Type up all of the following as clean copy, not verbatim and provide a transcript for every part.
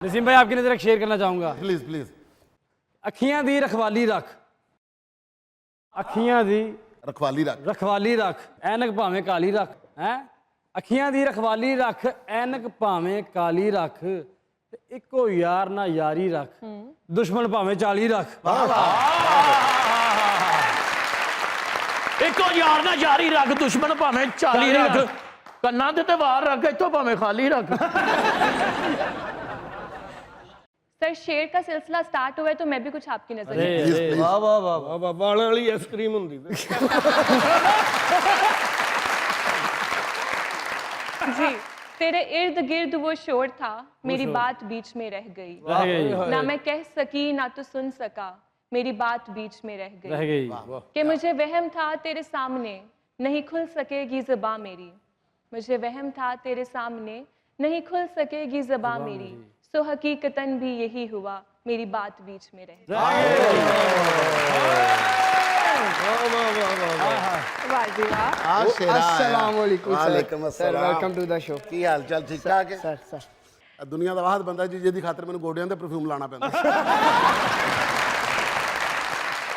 नसीम भाई आपकी नजर एक शेयर करना चाहूंगा प्लीज प्लीज। अखियां दी रखवाली रख, अखियां दी रखवाली रख, रखवाली रख, ऐनक भावें काली रख है। अखियां दी रखवाली रख, ऐनक भावें काली रख, ते इको यार ना यारी रख, दुश्मन भावें 40 रख। इको यार ना यारी रख, दुश्मन भावें 40 रख, कन्ना ते वार रख, इतो भावें खाली रख। सर शेर का सिलसिला स्टार्ट हुआ है तो मैं भी कुछ आपकी नजर में वाह वाह वाह वाह वाह वालों वाली आइसक्रीम होंदी जी। तेरे इर्द गिर्द वो शोर था, मेरी बात बीच में रह गई, ना मैं कह सकी ना तो सुन सका, मेरी बात बीच में रह गई कि मुझे वहम था तेरे सामने नहीं खुल सकेगी ज़बां मेरी, मुझे वहम था तेरे सामने नहीं खुल सकेगी ज़बां मेरी, सो हकीकतन भी यही हुआ, मेरी बात बीच में रह गई। अस्सलाम वालेकुम वालेकुम सर, अस्सलाम। Welcome to the show. की हाल चाल ठीक ठाक है? सर सर दुनिया ਦਾ ਵਾਹਦ ਬੰਦਾ ਜੀ ਜਿਹਦੀ ਖਾਤਰ ਮੈਨੂੰ ਗੋਡਿਆਂ ਤੇ ਪਰਫਿਊਮ ਲਾਣਾ ਪੈਂਦਾ।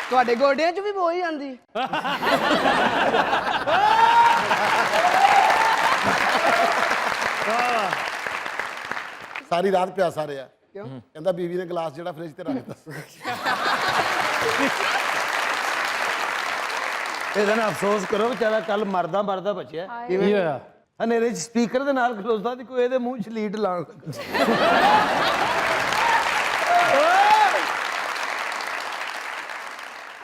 ਤੁਹਾਡੇ ਗੋਡਿਆਂ 'ਚ ਵੀ ਬੋ ਹੀ ਜਾਂਦੀ। ਸਾਰੀ ਰਾਤ ਪਿਆਸਾ ਰਿਹਾ। ਕਿਉਂ? ਕਹਿੰਦਾ ਬੀਵੀ ਨੇ ਗਲਾਸ ਜਿਹੜਾ ਫ੍ਰਿਜ ਤੇ ਰੱਖਤਾ। ਇਹਦਾ ਨਾ ਅਫਸੋਸ ਕਰੋ ਵਿਚਾਰਾ ਕੱਲ ਮਰਦਾ ਮਰਦਾ ਬਚਿਆ ਕੀ ਹੋਇਆ? ਹਨੇਰੇ ਚ ਸਪੀਕਰ ਦੇ ਨਾਲ ਖਲੋਸਦਾ ਤੇ ਕੋਈ ਇਹਦੇ ਮੂੰਹ ਚ ਲੀਡ ਲਾਉਣ ਲੱਗਾ।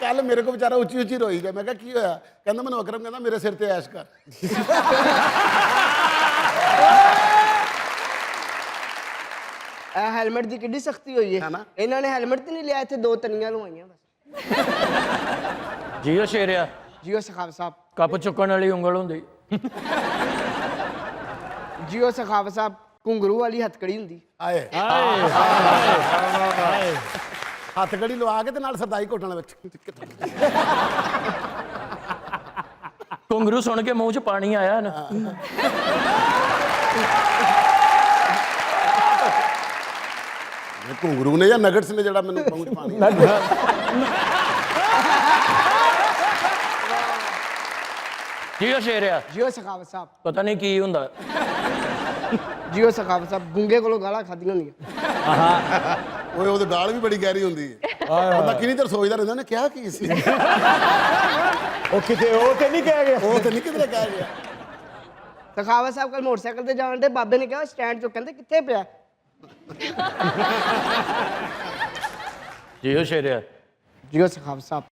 ਕੱਲ ਮੇਰੇ ਕੋ ਵਿਚਾਰਾ ਉੱਚੀ ਉੱਚੀ ਰੋਈ ਗਿਆ। ਮੈਂ ਕਿਹਾ ਕੀ ਹੋਇਆ? ਕਹਿੰਦਾ ਮੈਨੂੰ ਅਕਰਮ ਕਹਿੰਦਾ ਮੇਰੇ ਸਿਰ ਤੇ ਐਸ਼ ਕਰ। ਇਹ ਹੈਲਮਟ ਦੀ ਕਿੱਡੀ ਸਖਤੀ ਹੋਈ ਹੈ ਹੈ ਨਾ? ਇਹਨਾਂ ਨੇ ਹੈਲਮਟ ਤੇ ਨਹੀਂ ਲਿਆ, ਇੱਥੇ ਦੋ ਤਨੀਆਂ ਲਵਾਈਆਂ ਬਸ। ਜੀਓ ਸ਼ੇਰਿਆ, ਜੀਓ ਸਖਾਵਤ ਸਾਹਿਬ, ਕੱਪ ਚੁੱਕਣ ਵਾਲੀ ਉਂਗਲ ਹੁੰਦੀ। ਜੀਓ ਸਖਾਵਤ ਸਾਹਿਬ, ਘੁੰਗਰੂ ਵਾਲੀ ਹੱਥਕੜੀ ਹੁੰਦੀ। ਆਏ ਹੱਥ ਗੜੀ ਲਵਾ ਕੇ ਤੇ ਨਾਲ ਸਰਦਾਈ ਘੋਟਣ ਵਿੱਚ। ਘੁੰਗਰੂ ਸੁਣ ਕੇ ਮੂੰਹ 'ਚ ਪਾਣੀ ਆਇਆ ਨਾ। ਘੁੰਗਰੂ ਨੇ ਜਾਂ ਨਗਟਸ ਨੇ ਜਿਹੜਾ ਮੈਨੂੰ ਮੂੰਹ 'ਚ ਪਾਣੀ। ਜੀਓ ਸ਼ੇਰਿਆ, ਜੀਓ ਸਖਾਵਤ ਸਾਹਿਬ, ਪਤਾ ਨਹੀਂ ਕੀ ਹੁੰਦਾ। ਜੀਓ ਸਖਾਵਤ ਸਾਹਿਬ, ਗੁੰਗੇ ਕੋਲੋਂ ਗਾਲਾਂ ਖਾਧੀਆਂ ਹੁੰਦੀਆਂ। ਓਏ ਉਹਦੀ ਗਾਲ ਵੀ ਬੜੀ ਗਹਿਰੀ ਹੁੰਦੀ ਹੈ। ਬੰਦਾ ਕਿੰਨੀ ਦੇਰ ਸੋਚਦਾ ਰਹਿੰਦਾ ਨੇ ਕਿਹਾ ਕੀ ਸੀ। ਉਹ ਕਿਤੇ ਉਹ ਤੇ ਨਹੀਂ ਕਹਿ ਗਿਆ। ਉਹ ਤੇ ਨਹੀਂ ਕਿਧਰੇ ਕਹਿ ਗਿਆ। ਸਖਾਵਤ ਸਾਹਿਬ ਕੱਲ ਮੋਟਰਸਾਈਕਲ ਤੇ ਜਾਣ ਦੇ ਬਾਬੇ ਨੇ ਕਿਹਾ ਸਟੈਂਡ 'ਚੋਂ, ਕਹਿੰਦੇ ਕਿੱਥੇ ਪਿਆ? ਜੀਓ ਸ਼ੇਰਿਆ, ਜੀਓ ਸਖਾਵਤ ਸਾਹਿਬ,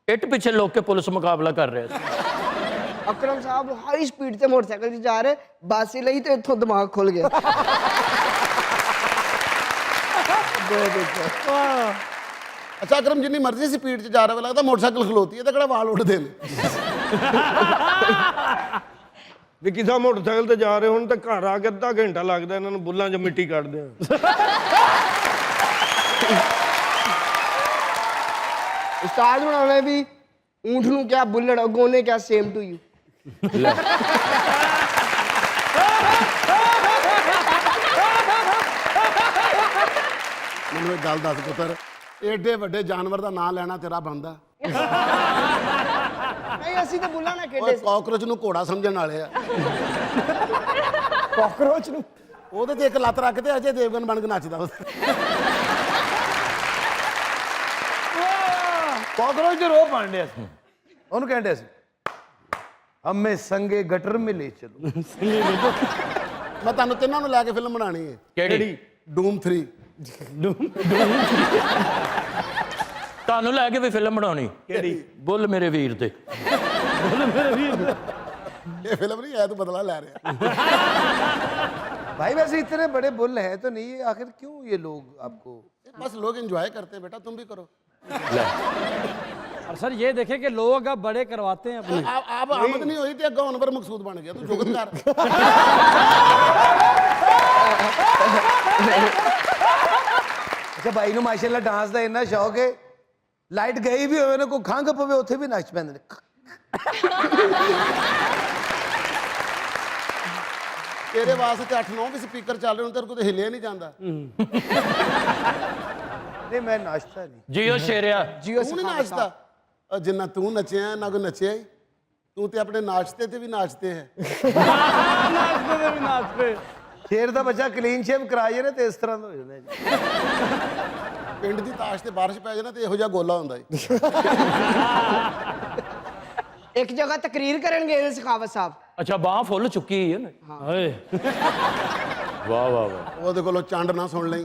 ਇੱਟ ਪਿੱਛੇ ਲੋਕ ਕੇ ਪੁਲਿਸ ਮੁਕਾਬਲਾ ਕਰ ਰਿਹਾ ਸੀ। ਅਕਰਮ ਸਾਹਿਬ ਹਾਈ ਸਪੀਡ ਤੇ ਮੋਟਰਸਾਈਕਲ 'ਚ ਜਾ ਰਹੇ, ਬੱਸ ਹੀ ਲਈ ਤੇ ਇੱਥੋਂ ਦਿਮਾਗ ਖੁੱਲ ਗਿਆ। ਅੱਛਾ ਅਕਰਮ ਜਿੰਨੀ ਮਰਜ਼ੀ ਸਪੀਡ 'ਚ ਜਾ ਰਿਹਾ ਲੱਗਦਾ ਮੋਟਰਸਾਈਕਲ ਖਲੋਤੀ ਹੈ ਤਾਂ ਕਿਹੜਾ ਵਾਲ ਉੱਡਦੇ ਨੇ। ਵੀ ਕਿਸਾ ਮੋਟਰਸਾਈਕਲ ਤੇ ਜਾ ਰਹੇ ਹੁਣ ਤਾਂ ਘਰ ਆ ਕੇ ਅੱਧਾ ਘੰਟਾ ਲੱਗਦਾ ਇਹਨਾਂ ਨੂੰ ਬੁੱਲਾਂ 'ਚ ਮਿੱਟੀ ਕੱਢਦੇ ਆ। ਉਸਤਾਦ ਬਣਾਉਣੇ ਵੀ ਊਂਠ ਨੂੰ ਕਿਹਾ ਬੁੱਲੜ, ਅੱਗੋਂ ਨੇ ਕਿਹਾ ਸੇਮ ਟੂ ਯੂ। ਮੈਨੂੰ ਇੱਕ ਗੱਲ ਦੱਸ ਪੁੱਤਰ, ਏਡੇ ਵੱਡੇ ਜਾਨਵਰ ਦਾ ਨਾਂ ਲੈਣਾ ਤੇਰਾ ਬਣਦਾ? ਨਹੀਂ ਅਸੀਂ ਤਾਂ ਬੁੱਲਾਂ ਨਾਲ ਓਏ ਖੇਡੇ ਸੀ। ਕਾਕਰੋਚ ਨੂੰ ਘੋੜਾ ਸਮਝਣ ਵਾਲੇ ਆ। ਕਾਕਰੋਚ ਨੂੰ ਉਹਦੇ ਤੇ ਇੱਕ ਲੱਤ ਰੱਖ ਤੇ ਅਜੇ ਦੇਵਗਨ ਬਣ ਕੇ ਨੱਚਦਾ। ਕਾਕਰੋਚ ਦੇ ਰੋ ਪਾਂਡਿਆ ਸੀ, ਉਹਨੂੰ ਕਹਿੰਦੇ ਸੀ ਹਮੇ ਸੰਗੇ ਗਟਰ ਮੇ ਲੈ ਚਲੋ। ਮੈਂ ਤੁਹਾਨੂੰ ਤਿੰਨਾਂ ਨੂੰ ਲੈ ਕੇ ਫਿਲਮ ਬਣਾਣੀ ਹੈ। ਕਿਹੜੀ? ਡੂਮ 3। ਤੁਹਾਨੂੰ ਲੈ ਕੇ ਵੀ ਫਿਲਮ ਬਣਾਉਣੀ? ਕਿਹੜੀ? ਬੁੱਲ ਮੇਰੇ ਵੀਰ ਤੇ। ये फिल्म नहीं है, तू बदला ले रहा है। भाई वैसे इतने बड़े बुल हैं तो नहीं, आखिर क्यों ये लोग आपको? बस लोग एंजॉय करते हैं बेटा, तुम भी करो। और सर ये देखें कि लोग अब बड़े करवाते हैं अपने। आप आमद नहीं हुई थी अगर अनवर मकसूद बन गया, तू जुगत कर। अच्छा भाई ਨੂੰ ਮਾਸ਼ਾਅੱਲਾ ਡਾਂਸ ਦਾ ਇੰਨਾ ਸ਼ੌਕ ਹੈ, ਲਾਈਟ ਗਈ ਵੀ ਹੋਵੇ ਨਾ ਕੋਈ ਖੰਘ ਪਵੇ ਉੱਥੇ ਵੀ ਨੱਚ ਪੈਂਦੇ ਨੇ। ਤੇਰੇ ਵਾਸਤੇ 8-9 ਵੀ ਸਪੀਕਰ ਚੱਲ ਰਹੇ ਹੁਣ ਤੇਰੇ ਕੋਲ ਤਾਂ ਹਿੱਲਿਆ ਨਹੀਂ ਜਾਂਦਾ नहीं मैं नाचता नहीं। ਜੀਓ ਸ਼ੇਰਿਆ जियो ਤੂੰ ਨਹੀਂ ਨਾਚਦਾ ਜਿੰਨਾ ਤੂੰ ਨੱਚਿਆ ਨਾ ਕੋਈ ਨੱਚਿਆ ਹੀ ਤੂੰ ਤੇ ਆਪਣੇ ਨਾਚਤੇ ਤੇ ਵੀ ਨਾਚਤੇ ਹੈ ਨਾਚਦੇ ਤੇ ਵੀ ਨਾਚਦੇ शेर दा बच्चा क्लीन शेव कराइए ना तो इस तरह का हो जाता है जी। ਪਿੰਡ ਦੀ ਤਾਸ਼ ਤੇ ਬਾਰਿਸ਼ ਪੈ ਜਾਣਾ ਤੇ ਇਹੋ ਜਿਹਾ ਗੋਲਾ ਹੁੰਦਾ ਈ एक जगह तकरीर करें गए ने सखावत साहब ਅੱਛਾ ਬਾਹ ਫੁੱਲ ਚੁੱਕੀ ਹੈ ਨਾ ਓਏ ਵਾਹ ਵਾਹ ਵਾਹ ਉਹਦੇ ਕੋਲੋਂ ਚੰਡ ਨਾ ਸੁਣ ਲਈ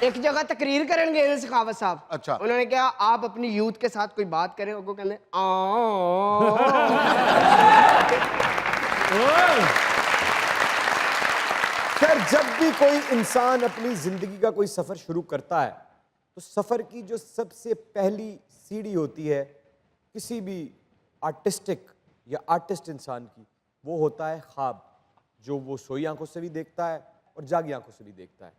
एक जगह तकरीर करें गए ने सखावत साहब अच्छा। उन्होंने कहा आप अपनी यूथ के साथ कोई बात करें उनको कहने खैर जब भी कोई इंसान अपनी जिंदगी का कोई सफर शुरू करता है तो सफर की जो सबसे पहली सीढ़ी होती है किसी भी आर्टिस्टिक या आर्टिस्ट इंसान की वो होता है ख्वाब जो वो सोई आंखों से भी देखता है और जागी आंखों से भी देखता है।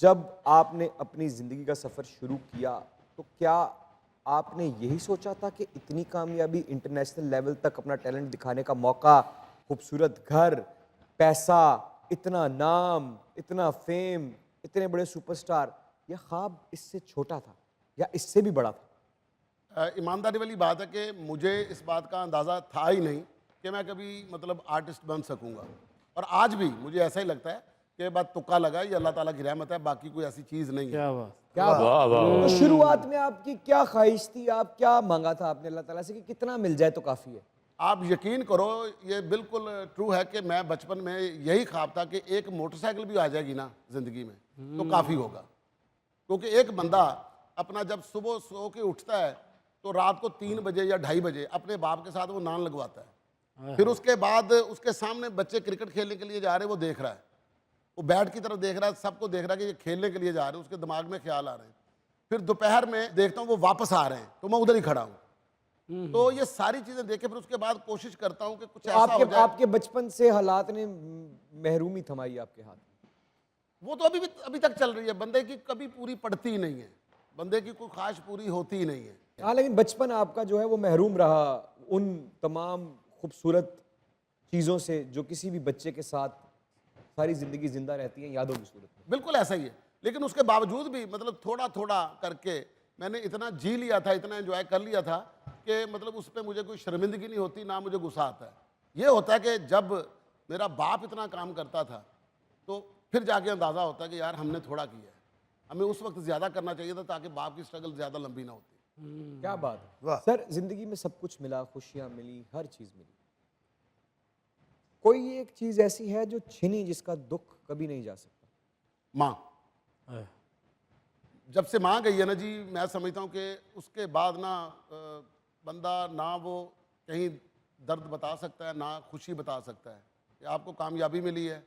जब आपने अपनी जिंदगी का सफर शुरू किया तो क्या आपने यही सोचा था कि इतनी कामयाबी इंटरनेशनल लेवल तक अपना टैलेंट दिखाने का मौका, खूबसूरत घर, पैसा, इतना नाम, इतना फेम, इतने बड़े सुपरस्टार, यह ख्वाब इससे छोटा था या इससे भी बड़ा था? ईमानदारी वाली बात है कि मुझे इस बात का अंदाज़ा था ही नहीं कि मैं कभी मतलब आर्टिस्ट बन सकूंगा और आज भी मुझे ऐसा ही लगता है कि बात तुक्का लगा ये अल्लाह ताला की रहमत है बाकी कोई ऐसी चीज़ नहीं है क्या बात क्या बात? वाह वाह तो शुरुआत में आपकी क्या ख्वाहिश थी, आप क्या मांगा था आपने अल्लाह ताला से कि कितना मिल जाए तो काफ़ी है? आप यकीन करो ये बिल्कुल ट्रू है कि मैं बचपन में यही ख्वाब था कि एक मोटरसाइकिल भी आ जाएगी ना ज़िंदगी में तो काफ़ी होगा क्योंकि एक बंदा अपना जब सुबह सो के उठता है तो रात को 3 बजे या 2:30 बजे अपने बाप के साथ वो नान लगवाता है फिर उसके बाद उसके सामने बच्चे क्रिकेट खेलने के लिए जा रहे हैं वो देख रहा है वो बैट की तरफ देख रहा है सबको देख रहा है कि ये खेलने के लिए जा रहे हैं उसके दिमाग में ख्याल आ रहे हैं फिर दोपहर में देखता हूँ वो वापस आ रहे हैं तो मैं उधर ही खड़ा हूँ तो ये सारी चीज़ें देखे फिर उसके बाद कोशिश करता हूँ कि कुछ ऐसा हो आपके जाए आपके बचपन से हालात ने महरूमी थमाई आपके हाथ में? वो तो अभी तक चल रही है बंदे की कभी पूरी पड़ती ही नहीं है बंदे की कोई ख्वाहिश पूरी होती ही नहीं है हाँ लेकिन बचपन आपका जो है वो महरूम रहा उन तमाम खूबसूरत चीज़ों से जो किसी भी बच्चे के साथ सारी ज़िंदगी जिंदा रहती हैं यादों की सूरत में। बिल्कुल ऐसा ही है लेकिन उसके बावजूद भी मतलब थोड़ा थोड़ा करके मैंने इतना जी लिया था इतना एंजॉय कर लिया था कि मतलब उस पर मुझे कोई शर्मिंदगी नहीं होती ना मुझे गुस्सा आता है ये होता है कि जब मेरा बाप इतना काम करता था तो फिर जाके अंदाज़ा होता है कि यार हमने थोड़ा किया है हमें उस वक्त ज़्यादा करना चाहिए था ताकि बाप की स्ट्रगल ज़्यादा लंबी ना होती क्या बात है वाह। सर जिंदगी में सब कुछ मिला खुशियां मिली हर चीज़ मिली कोई एक चीज़ ऐसी है जो छिनी जिसका दुख कभी नहीं जा सकता? माँ जब से माँ गई है ना जी मैं समझता हूँ कि उसके बाद ना बंदा ना वो कहीं दर्द बता सकता है ना खुशी बता सकता है कि आपको कामयाबी मिली है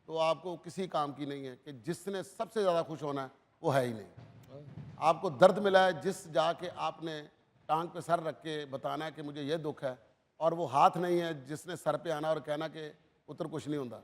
तो आपको किसी काम की नहीं है कि जिसने सबसे ज़्यादा खुश होना है वो है ही नहीं आपको दर्द मिला है जिस जाके आपने टांग पे सर रख के बताना है कि मुझे ये दुख है और वो हाथ नहीं है जिसने सर पे आना और कहना कि पुत्र कुछ नहीं होता